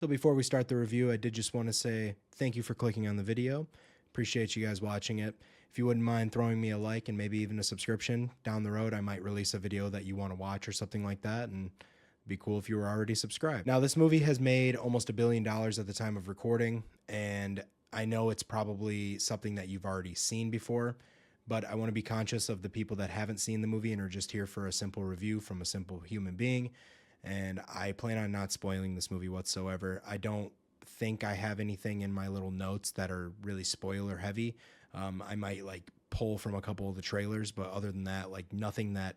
So before we start the review, I did just want to say thank you for clicking on the video. Appreciate you guys watching it. If you wouldn't mind throwing me a like and maybe even a subscription down the road, I might release a video that you want to watch or something like that, and it'd be cool if you were already subscribed. Now, this movie has made almost $1 billion at the time of recording, and I know it's probably something that you've already seen before, but I want to be conscious of the people that haven't seen the movie and are just here for a simple review from a simple human being. And I plan on not spoiling this movie whatsoever. I don't think I have anything in my little notes that are really spoiler heavy. I might like pull from a couple of the trailers, but other than that, like nothing that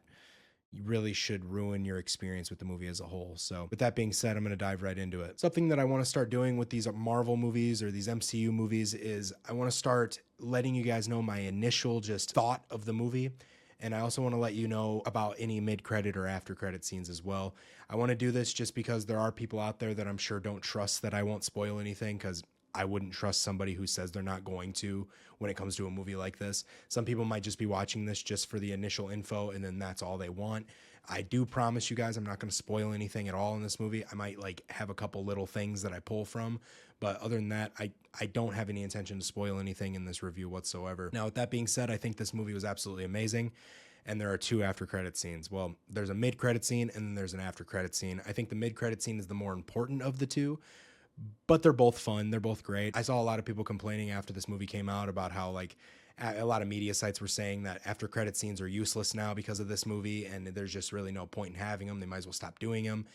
really should ruin your experience with the movie as a whole. So with that being said, I'm going to dive right into it. Something that I want to start doing with these Marvel movies or these MCU movies is I want to start letting you guys know my initial just thought of the movie. And I also want to let you know about any mid-credit or after-credit scenes as well. I want to do this just because there are people out there that I'm sure don't trust that I won't spoil anything, because I wouldn't trust somebody who says they're not going to when it comes to a movie like this. Some people might just be watching this just for the initial info and then that's all they want. I do promise you guys I'm not going to spoil anything at all in this movie. I might like have a couple little things that I pull from, but other than that, I don't have any intention to spoil anything in this review whatsoever. Now, with that being said, I think this movie was absolutely amazing. And there are two after credit scenes. Well, there's a mid credit scene and then there's an after credit scene. I think the mid credit scene is the more important of the two, but they're both fun. They're both great. I saw a lot of people complaining after this movie came out about how like a lot of media sites were saying that after credit scenes are useless now because of this movie, and there's just really no point in having them. They might as well stop doing them.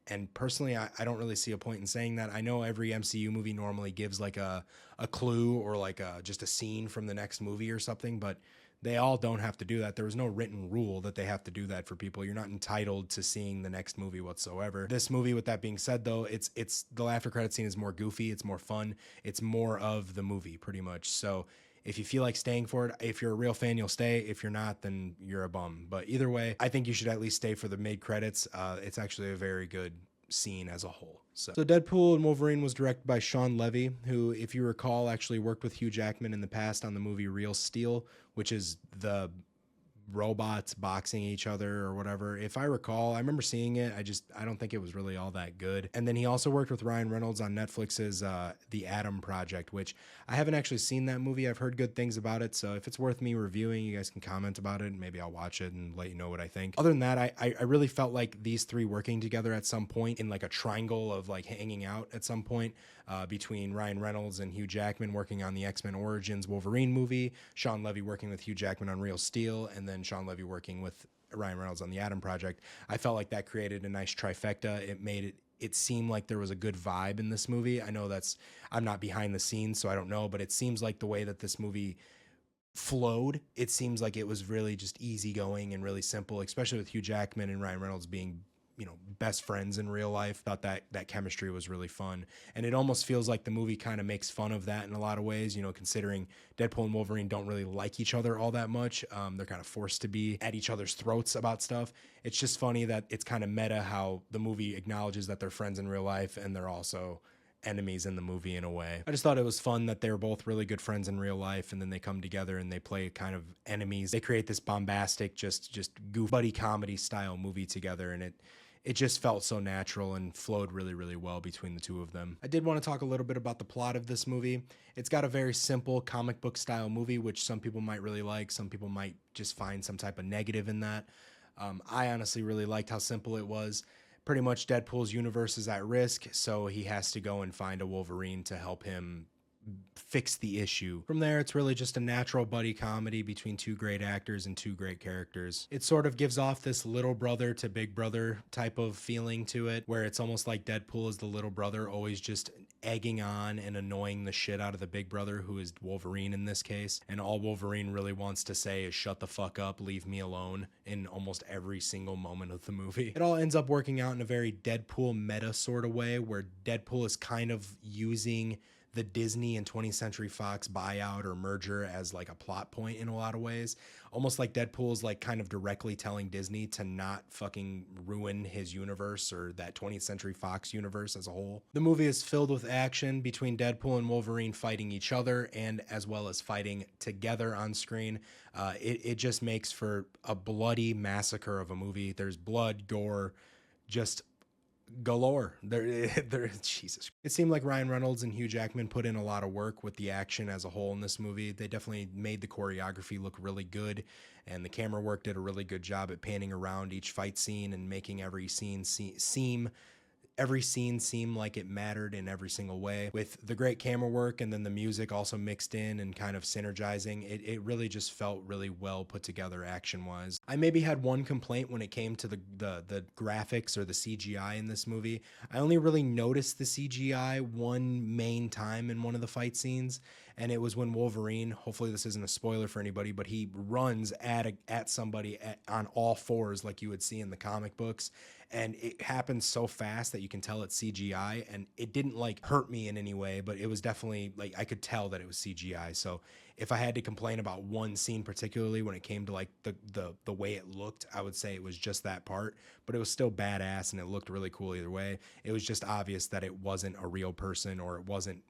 And personally, I don't really see a point in saying that. I know every MCU movie normally gives like a clue or like just a scene from the next movie or something, but they all don't have to do that. There was no written rule that they have to do that for people. You're not entitled to seeing the next movie whatsoever. This movie, with that being said, though, it's the after credit scene is more goofy. It's more fun. It's more of the movie, pretty much. So if you feel like staying for it, if you're a real fan, you'll stay. If you're not, then you're a bum. But either way, I think you should at least stay for the mid credits. It's actually a very good scene as a whole. So Deadpool and Wolverine was directed by Sean Levy, who, if you recall, actually worked with Hugh Jackman in the past on the movie Real Steel, which is the robots boxing each other or whatever. If I recall, I remember seeing it. I don't think it was really all that good. And then he also worked with Ryan Reynolds on Netflix's The Adam Project, which I haven't actually seen that movie. I've heard good things about it. So if it's worth me reviewing, you guys can comment about it and maybe I'll watch it and let you know what I think. Other than that, I really felt like these three working together at some point in like a triangle of like hanging out at some point between Ryan Reynolds and Hugh Jackman working on the X-Men Origins Wolverine movie, Sean Levy working with Hugh Jackman on Real Steel, and then Sean Levy working with Ryan Reynolds on the Adam Project. I felt like that created a nice trifecta. It made it seemed like there was a good vibe in this movie. I know I'm not behind the scenes, so I don't know, but it seems like the way that this movie flowed, it seems like it was really just easygoing and really simple, especially with Hugh Jackman and Ryan Reynolds being, best friends in real life. Thought that chemistry was really fun. And it almost feels like the movie kind of makes fun of that in a lot of ways, considering Deadpool and Wolverine don't really like each other all that much. They're kind of forced to be at each other's throats about stuff. It's just funny that it's kind of meta how the movie acknowledges that they're friends in real life and they're also enemies in the movie in a way. I just thought it was fun that they were both really good friends in real life, and then they come together and they play kind of enemies. They create this bombastic, just goof buddy comedy style movie together, and it just felt so natural and flowed really, really well between the two of them. I did want to talk a little bit about the plot of this movie. It's got a very simple comic book style movie, which some people might really like. Some people might just find some type of negative in that. I honestly really liked how simple it was. Pretty much Deadpool's universe is at risk, so he has to go and find a Wolverine to help him fix the issue. From there, it's really just a natural buddy comedy between two great actors and two great characters. It sort of gives off this little brother to big brother type of feeling to it, where it's almost like Deadpool is the little brother, always just egging on and annoying the shit out of the big brother, who is Wolverine in this case. And all Wolverine really wants to say is shut the fuck up, leave me alone, in almost every single moment of the movie. It all ends up working out in a very Deadpool meta sort of way, where Deadpool is kind of using the Disney and 20th Century Fox buyout or merger as like a plot point in a lot of ways. Almost like Deadpool's like kind of directly telling Disney to not fucking ruin his universe or that 20th Century Fox universe as a whole. The movie is filled with action between Deadpool and Wolverine fighting each other and as well as fighting together on screen. It just makes for a bloody massacre of a movie. There's blood, gore, just galore. There, Jesus. It seemed like Ryan Reynolds and Hugh Jackman put in a lot of work with the action as a whole in this movie. They definitely made the choreography look really good, and the camera work did a really good job at panning around each fight scene and making every scene seem like it mattered in every single way. With the great camera work and then the music also mixed in and kind of synergizing, it really just felt really well put together action wise. I maybe had one complaint when it came to the graphics or the CGI in this movie. I only really noticed the CGI one main time in one of the fight scenes, and it was when Wolverine, hopefully this isn't a spoiler for anybody, but he runs at somebody on all fours like you would see in the comic books, and it happens so fast that you can tell it's CGI, and it didn't like hurt me in any way, but it was definitely like I could tell that it was CGI. So if I had to complain about one scene particularly when it came to like the way it looked, I would say it was just that part, but it was still badass and it looked really cool either way. It was just obvious that it wasn't a real person or it wasn't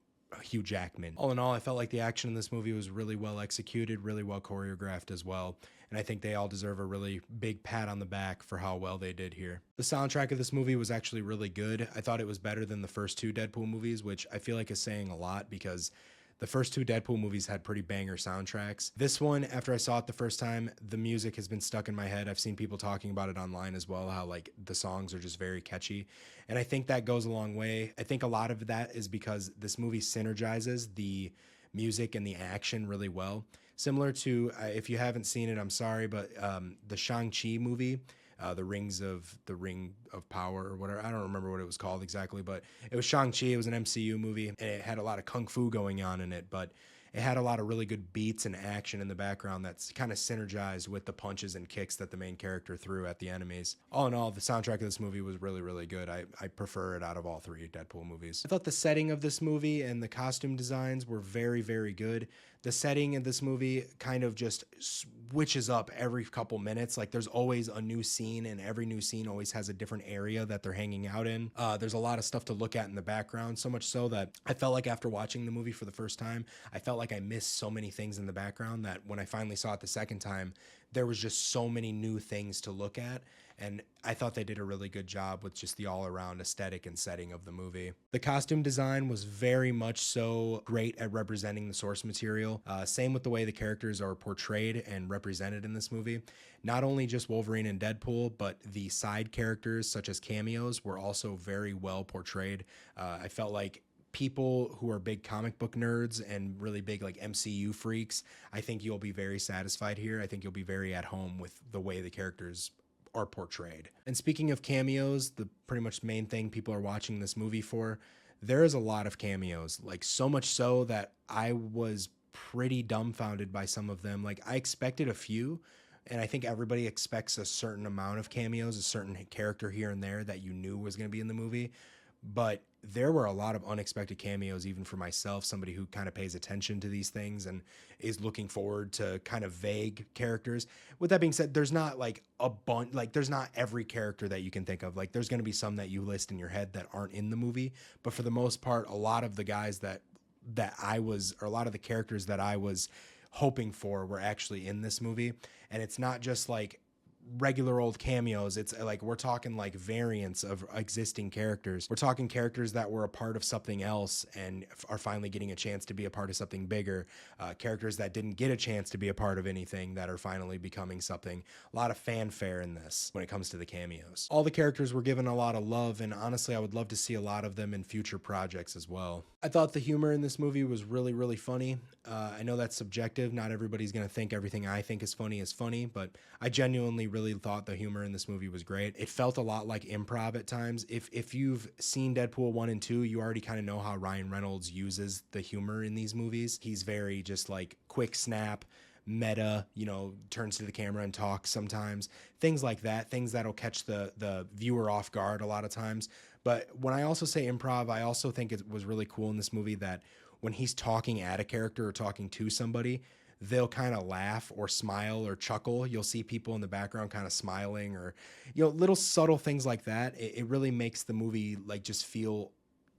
Hugh Jackman. All in all, I felt like the action in this movie was really well executed, really well choreographed as well, and I think they all deserve a really big pat on the back for how well they did here. The soundtrack of this movie was actually really good. I thought it was better than the first two Deadpool movies, which I feel like is saying a lot because the first two Deadpool movies had pretty banger soundtracks. This one, after I saw it the first time, the music has been stuck in my head. I've seen people talking about it online as well, how like the songs are just very catchy. And I think that goes a long way. I think a lot of that is because this movie synergizes the music and the action really well. Similar to, if you haven't seen it, I'm sorry, but the Shang-Chi movie, the Ring of Power or whatever. I don't remember what it was called exactly, but it was Shang-Chi. It was an MCU movie, and it had a lot of kung fu going on in it, but it had a lot of really good beats and action in the background that's kind of synergized with the punches and kicks that the main character threw at the enemies. All in all, the soundtrack of this movie was really, really good. I prefer it out of all three Deadpool movies. I thought the setting of this movie and the costume designs were very, very good. The setting in this movie kind of just switches up every couple minutes. Like there's always a new scene, and every new scene always has a different area that they're hanging out in. There's a lot of stuff to look at in the background, so much so that I felt like after watching the movie for the first time, I felt like I missed so many things in the background that when I finally saw it the second time, there was just so many new things to look at. And I thought they did a really good job with just the all-around aesthetic and setting of the movie. The costume design was very much so great at representing the source material. Same with the way the characters are portrayed and represented in this movie. Not only just Wolverine and Deadpool, but the side characters such as cameos were also very well portrayed. I felt like people who are big comic book nerds and really big like MCU freaks, I think you'll be very satisfied here. I think you'll be very at home with the way the characters are portrayed. And speaking of cameos, the pretty much main thing people are watching this movie for, there is a lot of cameos, like so much so that I was pretty dumbfounded by some of them. Like I expected a few, and I think everybody expects a certain amount of cameos, a certain character here and there that you knew was going to be in the movie. But there were a lot of unexpected cameos, even for myself, somebody who kind of pays attention to these things and is looking forward to kind of vague characters. With that being said, there's not like a bunch, like there's not every character that you can think of. Like there's going to be some that you list in your head that aren't in the movie. But for the most part, a lot of the guys or a lot of the characters that I was hoping for were actually in this movie. And it's not just like regular old cameos. It's like we're talking like variants of existing characters. We're talking characters that were a part of something else and are finally getting a chance to be a part of something bigger. Characters that didn't get a chance to be a part of anything that are finally becoming something. A lot of fanfare in this when it comes to the cameos. All the characters were given a lot of love, and honestly I would love to see a lot of them in future projects as well. I thought the humor in this movie was really, really funny. I know that's subjective. Not everybody's going to think everything I think is funny, but I genuinely really thought the humor in this movie was great. It felt a lot like improv at times. If you've seen Deadpool 1 and 2, you already kind of know how Ryan Reynolds uses the humor in these movies. He's very just like quick snap, meta, turns to the camera and talks sometimes. Things like that, things that'll catch the viewer off guard a lot of times. But when I also say improv, I also think it was really cool in this movie that when he's talking at a character or talking to somebody, they'll kind of laugh or smile or chuckle. You'll see people in the background kind of smiling or, little subtle things like that. It really makes the movie like just feel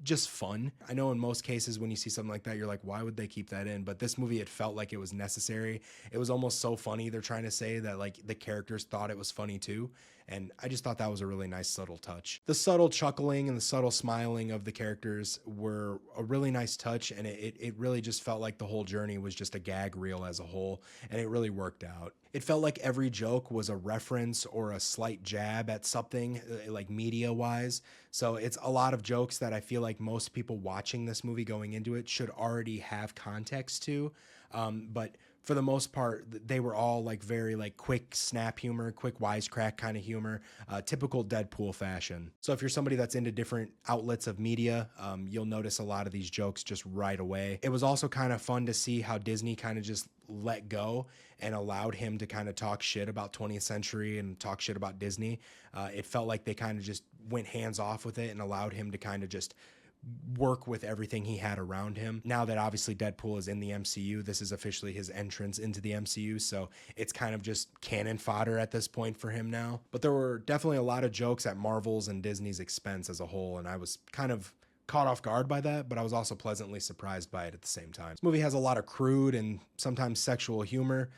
just fun. I know in most cases when you see something like that, you're like, why would they keep that in? But this movie, it felt like it was necessary. It was almost so funny. They're trying to say that like the characters thought it was funny too. And I just thought that was a really nice subtle touch. The subtle chuckling and the subtle smiling of the characters were a really nice touch, and it really just felt like the whole journey was just a gag reel as a whole, and it really worked out. It felt like every joke was a reference or a slight jab at something, like media-wise. So it's a lot of jokes that I feel like most people watching this movie going into it should already have context to. But for the most part, they were all like very like quick snap humor, quick wisecrack kind of humor, typical Deadpool fashion. So if you're somebody that's into different outlets of media, you'll notice a lot of these jokes just right away. It was also kind of fun to see how Disney kind of just let go and allowed him to kind of talk shit about 20th Century and talk shit about Disney. It felt like they kind of just went hands off with it and allowed him to kind of just work with everything he had around him. Now that obviously Deadpool is in the MCU, this is officially his entrance into the MCU, so it's kind of just cannon fodder at this point for him now. But there were definitely a lot of jokes at Marvel's and Disney's expense as a whole, and I was kind of caught off guard by that, but I was also pleasantly surprised by it at the same time. This movie has a lot of crude and sometimes sexual humor,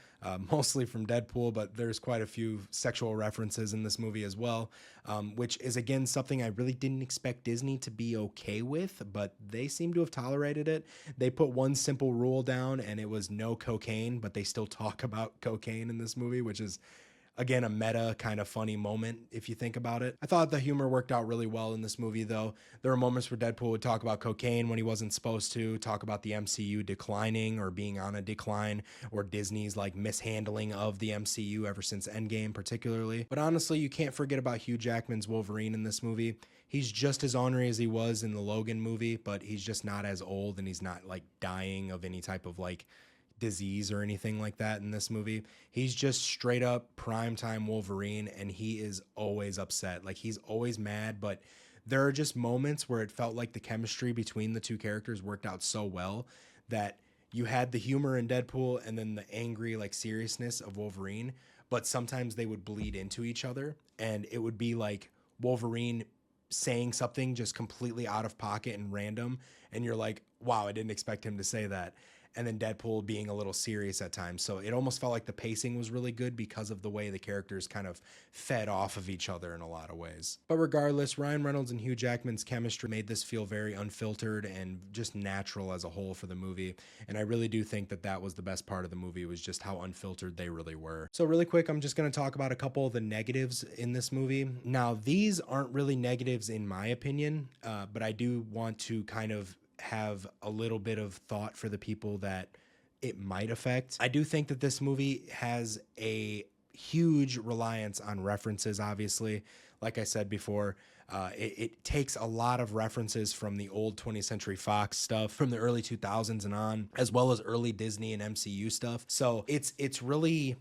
mostly from Deadpool, but there's quite a few sexual references in this movie as well, which is again something I really didn't expect Disney to be okay with, but they seem to have tolerated it. They put one simple rule down and it was no cocaine, but they still talk about cocaine in this movie, which is again, a meta kind of funny moment if you think about it. I thought the humor worked out really well in this movie, though. There were moments where Deadpool would talk about cocaine when he wasn't supposed to, talk about the MCU declining or being on a decline, or Disney's like mishandling of the MCU ever since Endgame particularly. But honestly, you can't forget about Hugh Jackman's Wolverine in this movie. He's just as ornery as he was in the Logan movie, but he's just not as old and he's not like dying of any type of like disease or anything like that in this movie. He's just straight up primetime Wolverine, and he is always upset. Like, he's always mad, but there are just moments where it felt like the chemistry between the two characters worked out so well that you had the humor in Deadpool and then the angry like seriousness of Wolverine, but sometimes they would bleed into each other, and it would be like Wolverine saying something just completely out of pocket and random, and you're like, wow, I didn't expect him to say that. And then Deadpool being a little serious at times. So it almost felt like the pacing was really good because of the way the characters kind of fed off of each other in a lot of ways. But regardless, Ryan Reynolds and Hugh Jackman's chemistry made this feel very unfiltered and just natural as a whole for the movie. And I really do think that that was the best part of the movie, was just how unfiltered they really were. So really quick, I'm just going to talk about a couple of the negatives in this movie. Now, these aren't really negatives in my opinion, but I do want to kind of have a little bit of thought for the people that it might affect. I do think that this movie has a huge reliance on references, obviously. Like I said before, it takes a lot of references from the old 20th Century Fox stuff from the early 2000s and on, as well as early Disney and MCU stuff. So it's really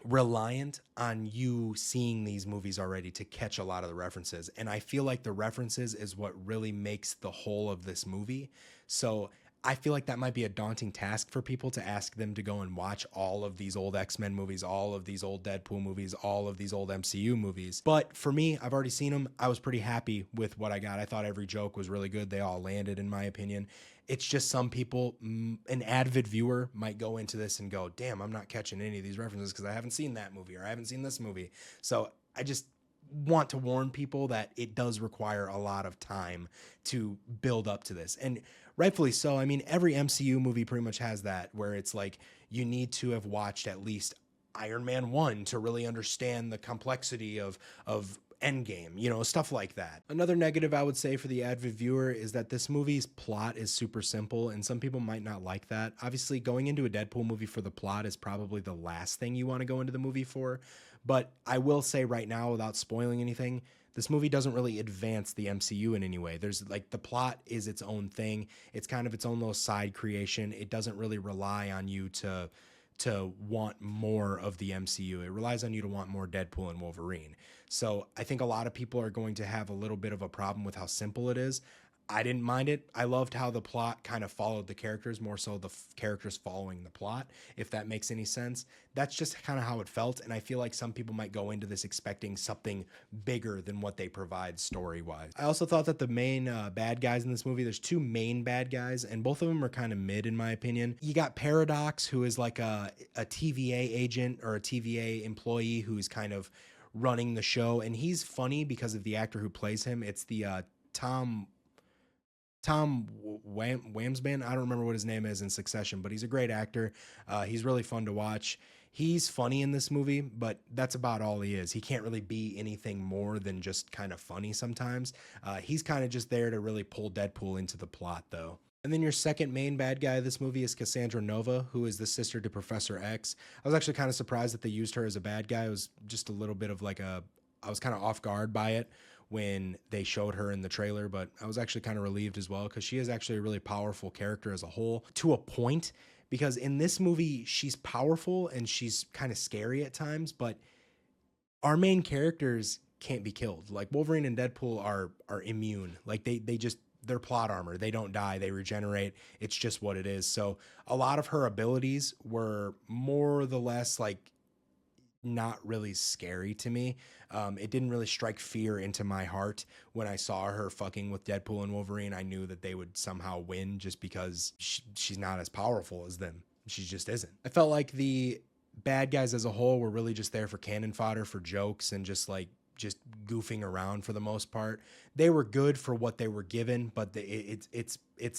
reliant on you seeing these movies already to catch a lot of the references. And I feel like the references is what really makes the whole of this movie. So I feel like that might be a daunting task for people to ask them to go and watch all of these old X-Men movies, all of these old Deadpool movies, all of these old MCU movies. But for me, I've already seen them. I was pretty happy with what I got. I thought every joke was really good. They all landed, in my opinion. It's just some people, an avid viewer might go into this and go, damn, I'm not catching any of these references because I haven't seen that movie or I haven't seen this movie. So I just want to warn people that it does require a lot of time to build up to this. And rightfully so. I mean, every MCU movie pretty much has that, where it's like you need to have watched at least Iron Man 1 to really understand the complexity of Endgame, you know, stuff like that. Another negative I would say for the avid viewer is that this movie's plot is super simple, and some people might not like that. Obviously, going into a Deadpool movie for the plot is probably the last thing you want to go into the movie for, but I will say right now, without spoiling anything, this movie doesn't really advance the MCU in any way. There's like, the plot is its own thing. It's kind of its own little side creation. It doesn't really rely on you to want more of the MCU. It relies on you to want more Deadpool and Wolverine. So I think a lot of people are going to have a little bit of a problem with how simple it is. I didn't mind it. I loved how the plot kind of followed the characters, more so the characters following the plot, if that makes any sense. That's just kind of how it felt, and I feel like some people might go into this expecting something bigger than what they provide story-wise. I also thought that the main bad guys in this movie, there's two main bad guys, and both of them are kind of mid in my opinion. You got Paradox, who is like a TVA agent or a TVA employee who's kind of running the show, and he's funny because of the actor who plays him. It's the Tom Wamsband. I don't remember what his name is in Succession, but he's a great actor. He's really fun to watch. He's funny in this movie, but that's about all he is. He can't really be anything more than just kind of funny sometimes. He's kind of just there to really pull Deadpool into the plot, though. And then your second main bad guy of this movie is Cassandra Nova, who is the sister to Professor X. I was actually kind of surprised that they used her as a bad guy. It was just a little bit of like I was kind of off guard by it when they showed her in the trailer, but I was actually kind of relieved as well because she is actually a really powerful character as a whole to a point, because in this movie, she's powerful and she's kind of scary at times, but our main characters can't be killed. Like Wolverine and Deadpool are immune. Like they just, they're plot armor. They don't die. They regenerate. It's just what it is. So a lot of her abilities were more or less like not really scary to me. It didn't really strike fear into my heart when I saw her fucking with Deadpool and Wolverine. I knew that they would somehow win just because she's not as powerful as them. She just isn't. I felt like the bad guys as a whole were really just there for cannon fodder, for jokes, and just goofing around for the most part. They were good for what they were given, but it's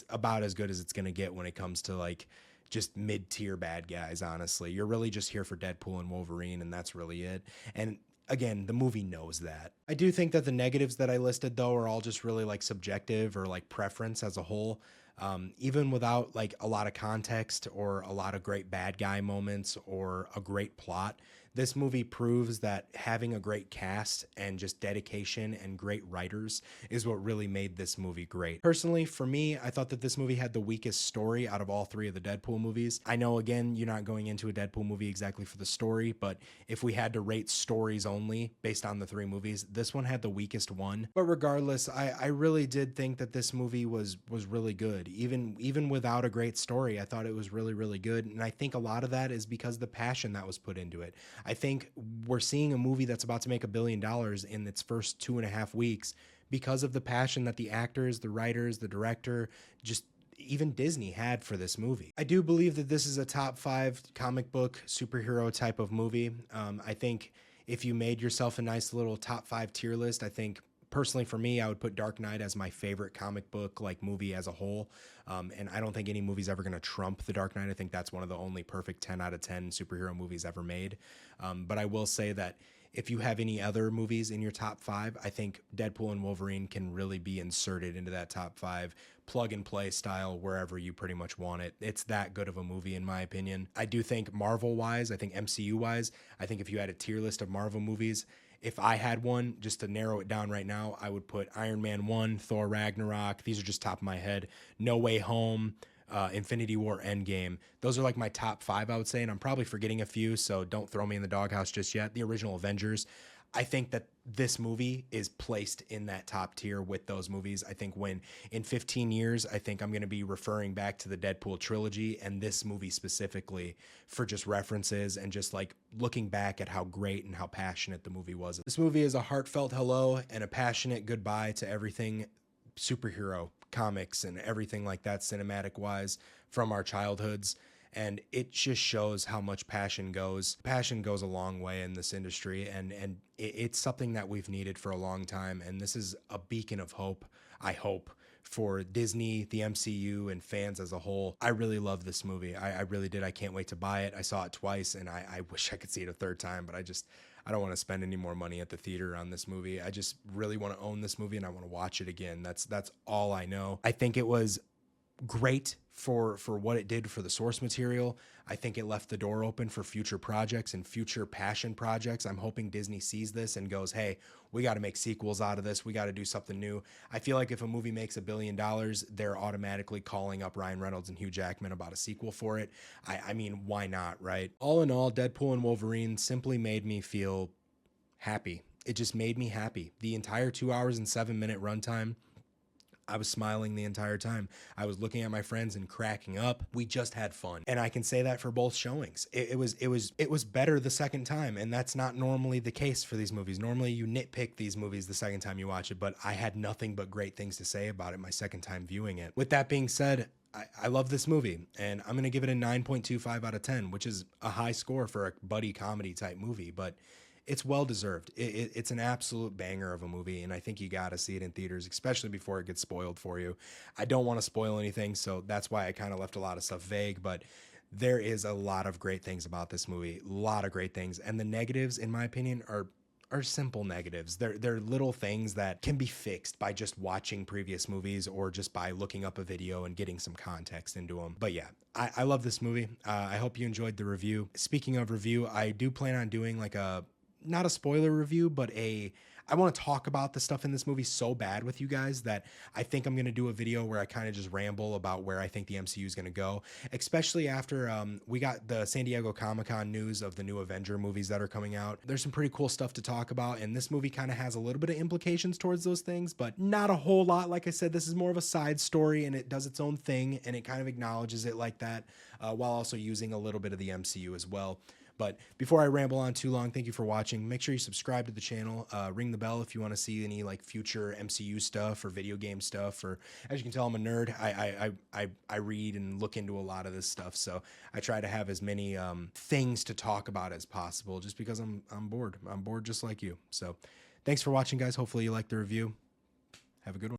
about as good as it's going to get when it comes to like just mid-tier bad guys. Honestly, you're really just here for Deadpool and Wolverine, and that's really it. And again, the movie knows that. I do think that the negatives that I listed though are all just really like subjective or like preference as a whole. Even without like a lot of context or a lot of great bad guy moments or a great plot, this movie proves that having a great cast and just dedication and great writers is what really made this movie great. Personally, for me, I thought that this movie had the weakest story out of all three of the Deadpool movies. I know, again, you're not going into a Deadpool movie exactly for the story, but if we had to rate stories only based on the three movies, this one had the weakest one. But regardless, I really did think that this movie was really good. Even without a great story, I thought it was really, really good. And I think a lot of that is because the passion that was put into it. I think we're seeing a movie that's about to make $1 billion in its first 2.5 weeks because of the passion that the actors, the writers, the director, just even Disney had for this movie. I do believe that this is a top 5 comic book superhero type of movie. I think if you made yourself a nice little top 5 tier list, I think personally for me, I would put Dark Knight as my favorite comic book like movie as a whole. And I don't think any movie's ever going to trump The Dark Knight. I think that's one of the only perfect 10 out of 10 superhero movies ever made. But I will say that if you have any other movies in your top 5, I think Deadpool and Wolverine can really be inserted into that top 5, plug and play style, wherever you pretty much want it. It's that good of a movie, in my opinion. I do think Marvel wise, I think MCU wise, I think if you had a tier list of Marvel movies, if I had one, just to narrow it down right now, I would put Iron Man 1, Thor Ragnarok. These are just top of my head. No Way Home, Infinity War, Endgame. Those are like my top 5, I would say, and I'm probably forgetting a few, so don't throw me in the doghouse just yet. The original Avengers. I think that this movie is placed in that top tier with those movies. I think when in 15 years, I think I'm going to be referring back to the Deadpool trilogy and this movie specifically for just references and just like looking back at how great and how passionate the movie was. This movie is a heartfelt hello and a passionate goodbye to everything superhero comics and everything like that cinematic wise from our childhoods. And it just shows how much passion goes. Passion goes a long way in this industry, and it's something that we've needed for a long time. And this is a beacon of hope, I hope, for Disney, the MCU, and fans as a whole. I really love this movie. I really did. I can't wait to buy it. I saw it twice, and I wish I could see it a third time, but I don't want to spend any more money at the theater on this movie. I just really want to own this movie, and I want to watch it again. That's all I know. I think it was great for what it did for the source material. I think it left the door open for future projects and future passion projects. I'm hoping Disney sees this and goes, hey, we got to make sequels out of this. We got to do something new. I feel like if a movie makes $1 billion, they're automatically calling up Ryan Reynolds and Hugh Jackman about a sequel for it. I mean, why not, right? All in all, Deadpool and Wolverine simply made me feel happy. It just made me happy. The entire 2 hours and 7-minute runtime, I was smiling the entire time. I was looking at my friends and cracking up. We just had fun. And I can say that for both showings. It was better the second time, and that's not normally the case for these movies. Normally you nitpick these movies the second time you watch it, but I had nothing but great things to say about it my second time viewing it. With that being said, I love this movie, and I'm going to give it a 9.25 out of 10, which is a high score for a buddy comedy type movie, but it's well deserved. It's an absolute banger of a movie, and I think you got to see it in theaters, especially before it gets spoiled for you. I don't want to spoil anything, so that's why I kind of left a lot of stuff vague, but there is a lot of great things about this movie, a lot of great things, and the negatives, in my opinion, are simple negatives. They're little things that can be fixed by just watching previous movies or just by looking up a video and getting some context into them. But yeah, I love this movie. I hope you enjoyed the review. Speaking of review, I do plan on doing like a, not a spoiler review, but I want to talk about the stuff in this movie so bad with you guys that I think I'm going to do a video where I kind of just ramble about where I think the MCU is going to go, especially after we got the San Diego Comic-Con news of the new Avenger movies that are coming out. There's some pretty cool stuff to talk about, and this movie kind of has a little bit of implications towards those things, but not a whole lot. Like I said, this is more of a side story, and it does its own thing, and it kind of acknowledges it like that, while also using a little bit of the MCU as well. But before I ramble on too long, thank you for watching. Make sure you subscribe to the channel. Ring the bell if you want to see any like future MCU stuff or video game stuff. Or as you can tell, I'm a nerd. I read and look into a lot of this stuff, so I try to have as many things to talk about as possible. Just because I'm bored. I'm bored just like you. So thanks for watching, guys. Hopefully you liked the review. Have a good one.